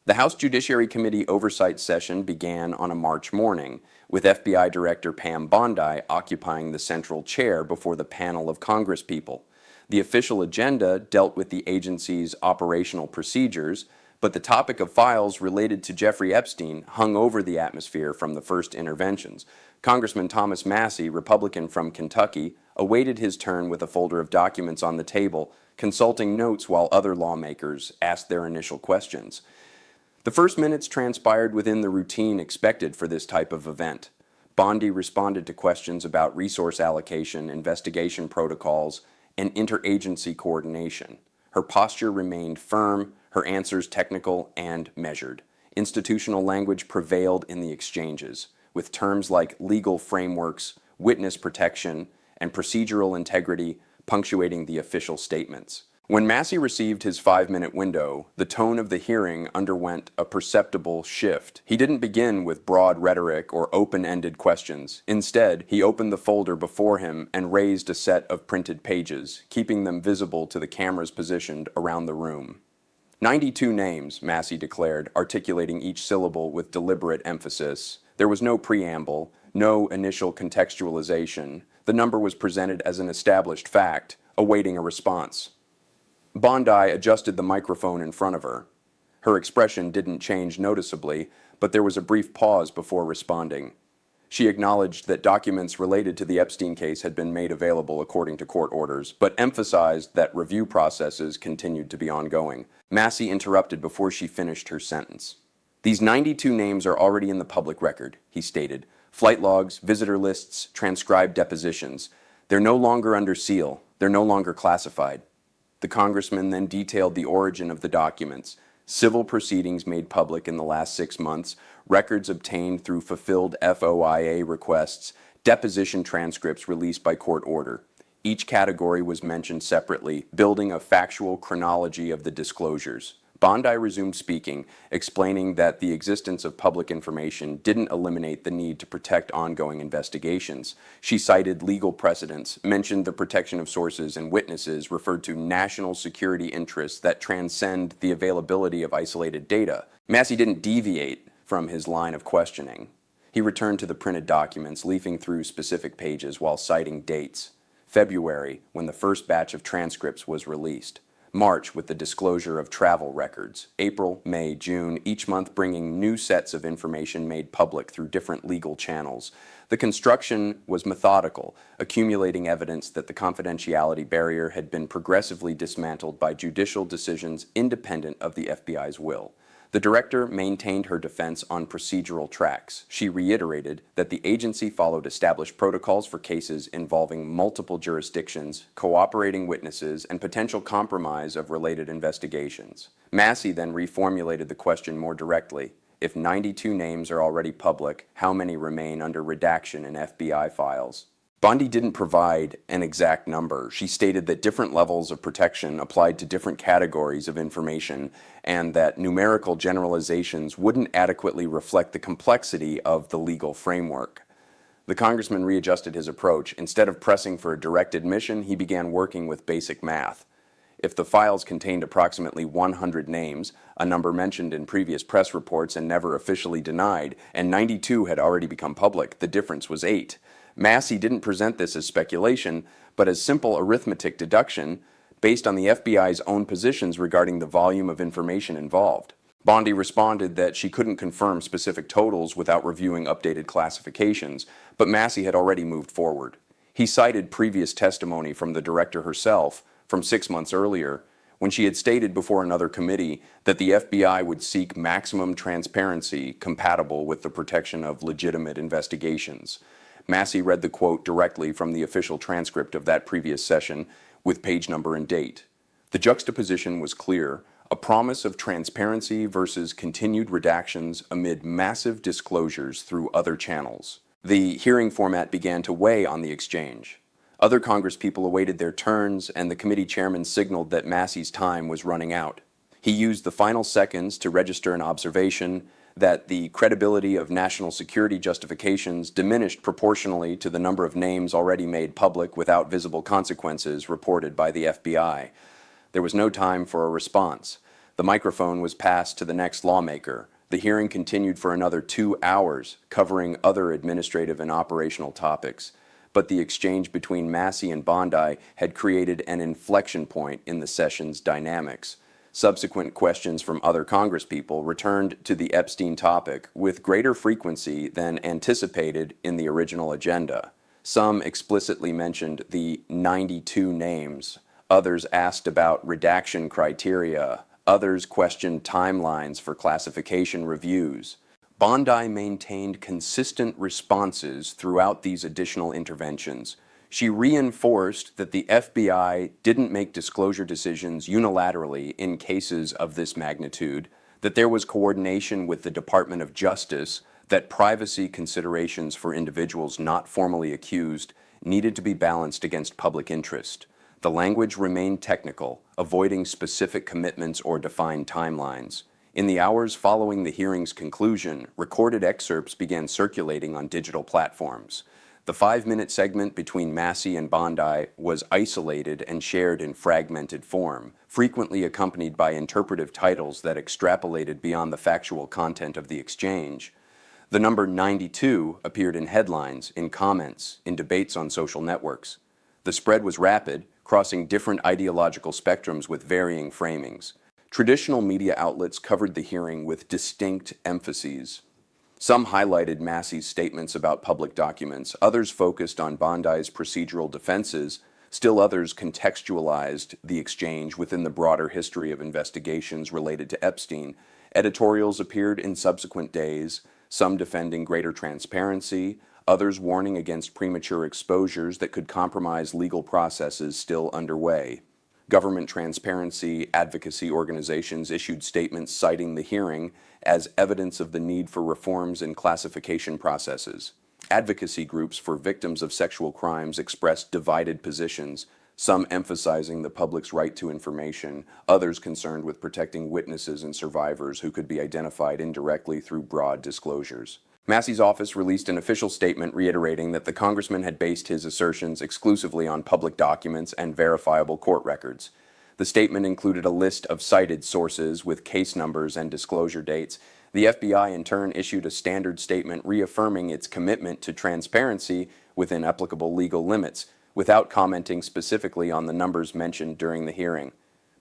The House Judiciary Committee oversight session began on a March morning, with FBI Director Pam Bondi occupying the central chair before the panel of Congresspeople. The official agenda dealt with the agency's operational procedures, but the topic of files related to Jeffrey Epstein hung over the atmosphere from the first interventions. Congressman Thomas Massie, Republican from Kentucky, awaited his turn with a folder of documents on the table, consulting notes while other lawmakers asked their initial questions. The first minutes transpired within the routine expected for this type of event. Bondi responded to questions about resource allocation, investigation protocols, and interagency coordination. Her posture remained firm, her answers technical and measured. Institutional language prevailed in the exchanges, with terms like legal frameworks, witness protection, and procedural integrity punctuating the official statements. When Massie received his 5-minute window, the tone of the hearing underwent a perceptible shift. He didn't begin with broad rhetoric or open-ended questions. Instead, he opened the folder before him and raised a set of printed pages, keeping them visible to the cameras positioned around the room. 92 names, Massie declared, articulating each syllable with deliberate emphasis. There was no preamble, no initial contextualization. The number was presented as an established fact, awaiting a response. Bondi adjusted the microphone in front of her. Her expression didn't change noticeably, but there was a brief pause before responding. She acknowledged that documents related to the Epstein case had been made available according to court orders, but emphasized that review processes continued to be ongoing. Massie interrupted before she finished her sentence. "These 92 names are already in the public record," he stated. "Flight logs, visitor lists, transcribed depositions. They're no longer under seal. They're no longer classified." The congressman then detailed the origin of the documents, civil proceedings made public in the last 6 months, records obtained through fulfilled FOIA requests, deposition transcripts released by court order. Each category was mentioned separately, building a factual chronology of the disclosures. Bondi resumed speaking, explaining that the existence of public information didn't eliminate the need to protect ongoing investigations. She cited legal precedents, mentioned the protection of sources and witnesses, referred to national security interests that transcend the availability of isolated data. Massie didn't deviate from his line of questioning. He returned to the printed documents, leafing through specific pages while citing dates. February, when the first batch of transcripts was released. March, with the disclosure of travel records. April, May, June, each month bringing new sets of information made public through different legal channels. The construction was methodical, accumulating evidence that the confidentiality barrier had been progressively dismantled by judicial decisions independent of the FBI's will. The director maintained her defense on procedural tracks. She reiterated that the agency followed established protocols for cases involving multiple jurisdictions, cooperating witnesses, and potential compromise of related investigations. Massie then reformulated the question more directly. If 92 names are already public, how many remain under redaction in FBI files? Bondi didn't provide an exact number. She stated that different levels of protection applied to different categories of information and that numerical generalizations wouldn't adequately reflect the complexity of the legal framework. The congressman readjusted his approach. Instead of pressing for a direct admission, he began working with basic math. If the files contained approximately 100 names, a number mentioned in previous press reports and never officially denied, and 92 had already become public, the difference was 8. Massie didn't present this as speculation, but as simple arithmetic deduction based on the FBI's own positions regarding the volume of information involved. Bondi responded that she couldn't confirm specific totals without reviewing updated classifications, but Massie had already moved forward. He cited previous testimony from the director herself from 6 months earlier, when she had stated before another committee that the FBI would seek maximum transparency compatible with the protection of legitimate investigations. Massie read the quote directly from the official transcript of that previous session with page number and date. The juxtaposition was clear, a promise of transparency versus continued redactions amid massive disclosures through other channels. The hearing format began to weigh on the exchange. Other congresspeople awaited their turns, and the committee chairman signaled that Massie's time was running out. He used the final seconds to register an observation that the credibility of national security justifications diminished proportionally to the number of names already made public without visible consequences reported by the FBI. There was no time for a response. The microphone was passed to the next lawmaker. The hearing continued for another 2 hours, covering other administrative and operational topics. But the exchange between Massie and Bondi had created an inflection point in the session's dynamics. Subsequent questions from other congresspeople returned to the Epstein topic with greater frequency than anticipated in the original agenda. Some explicitly mentioned the 92 names. Others asked about redaction criteria. Others questioned timelines for classification reviews. Bondi maintained consistent responses throughout these additional interventions. She reinforced that the FBI didn't make disclosure decisions unilaterally in cases of this magnitude, that there was coordination with the Department of Justice, that privacy considerations for individuals not formally accused needed to be balanced against public interest. The language remained technical, avoiding specific commitments or defined timelines. In the hours following the hearing's conclusion, recorded excerpts began circulating on digital platforms. The 5-minute segment between Massie and Bondi was isolated and shared in fragmented form, frequently accompanied by interpretive titles that extrapolated beyond the factual content of the exchange. The number 92 appeared in headlines, in comments, in debates on social networks. The spread was rapid, crossing different ideological spectrums with varying framings. Traditional media outlets covered the hearing with distinct emphases. Some highlighted Massie's statements about public documents, others focused on Bondi's procedural defenses, still others contextualized the exchange within the broader history of investigations related to Epstein. Editorials appeared in subsequent days, some defending greater transparency, others warning against premature exposures that could compromise legal processes still underway. Government transparency advocacy organizations issued statements citing the hearing as evidence of the need for reforms in classification processes. Advocacy groups for victims of sexual crimes expressed divided positions, some emphasizing the public's right to information, others concerned with protecting witnesses and survivors who could be identified indirectly through broad disclosures. Massie's office released an official statement reiterating that the congressman had based his assertions exclusively on public documents and verifiable court records. The statement included a list of cited sources with case numbers and disclosure dates. The FBI in turn issued a standard statement reaffirming its commitment to transparency within applicable legal limits, without commenting specifically on the numbers mentioned during the hearing.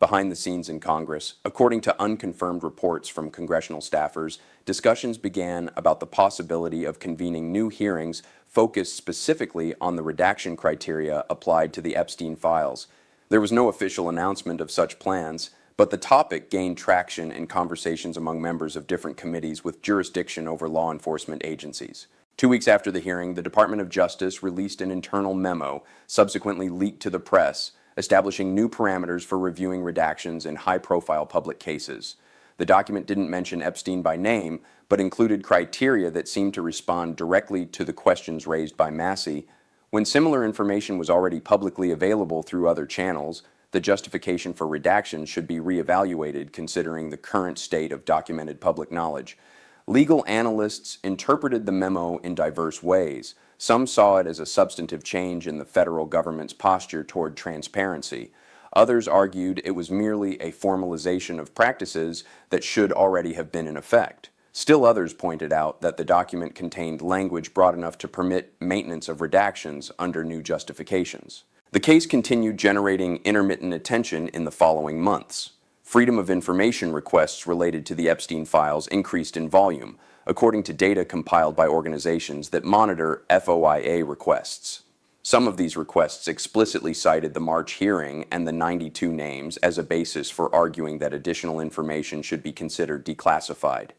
Behind the scenes in Congress, according to unconfirmed reports from congressional staffers, discussions began about the possibility of convening new hearings focused specifically on the redaction criteria applied to the Epstein files. There was no official announcement of such plans, but the topic gained traction in conversations among members of different committees with jurisdiction over law enforcement agencies. 2 weeks after the hearing, the Department of Justice released an internal memo, subsequently leaked to the press, establishing new parameters for reviewing redactions in high-profile public cases. The document didn't mention Epstein by name, but included criteria that seemed to respond directly to the questions raised by Massie. When similar information was already publicly available through other channels, the justification for redaction should be reevaluated considering the current state of documented public knowledge. Legal analysts interpreted the memo in diverse ways. Some saw it as a substantive change in the federal government's posture toward transparency. Others argued it was merely a formalization of practices that should already have been in effect. Still others pointed out that the document contained language broad enough to permit maintenance of redactions under new justifications. The case continued generating intermittent attention in the following months. Freedom of information requests related to the Epstein files increased in volume, according to data compiled by organizations that monitor FOIA requests. Some of these requests explicitly cited the March hearing and the 92 names as a basis for arguing that additional information should be considered declassified.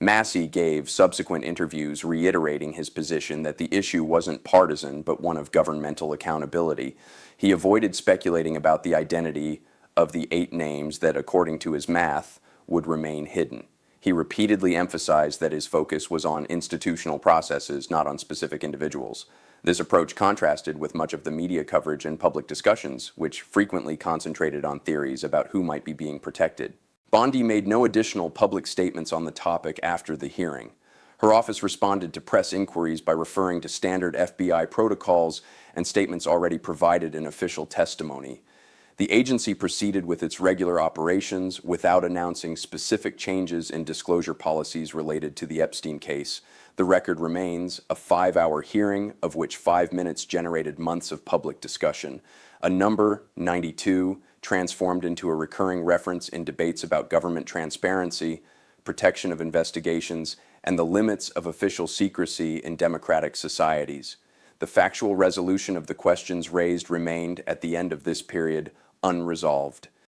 Massie gave subsequent interviews reiterating his position that the issue wasn't partisan but one of governmental accountability. He avoided speculating about the identity of the 8 names that, according to his math, would remain hidden. He repeatedly emphasized that his focus was on institutional processes, not on specific individuals. This approach contrasted with much of the media coverage and public discussions, which frequently concentrated on theories about who might be being protected. Bondi made no additional public statements on the topic after the hearing. Her office responded to press inquiries by referring to standard FBI protocols and statements already provided in official testimony. The agency proceeded with its regular operations without announcing specific changes in disclosure policies related to the Epstein case. The record remains a 5-hour hearing, of which 5 minutes generated months of public discussion. A number, 92, transformed into a recurring reference in debates about government transparency, protection of investigations, and the limits of official secrecy in democratic societies. The factual resolution of the questions raised remained, at the end of this period, unresolved.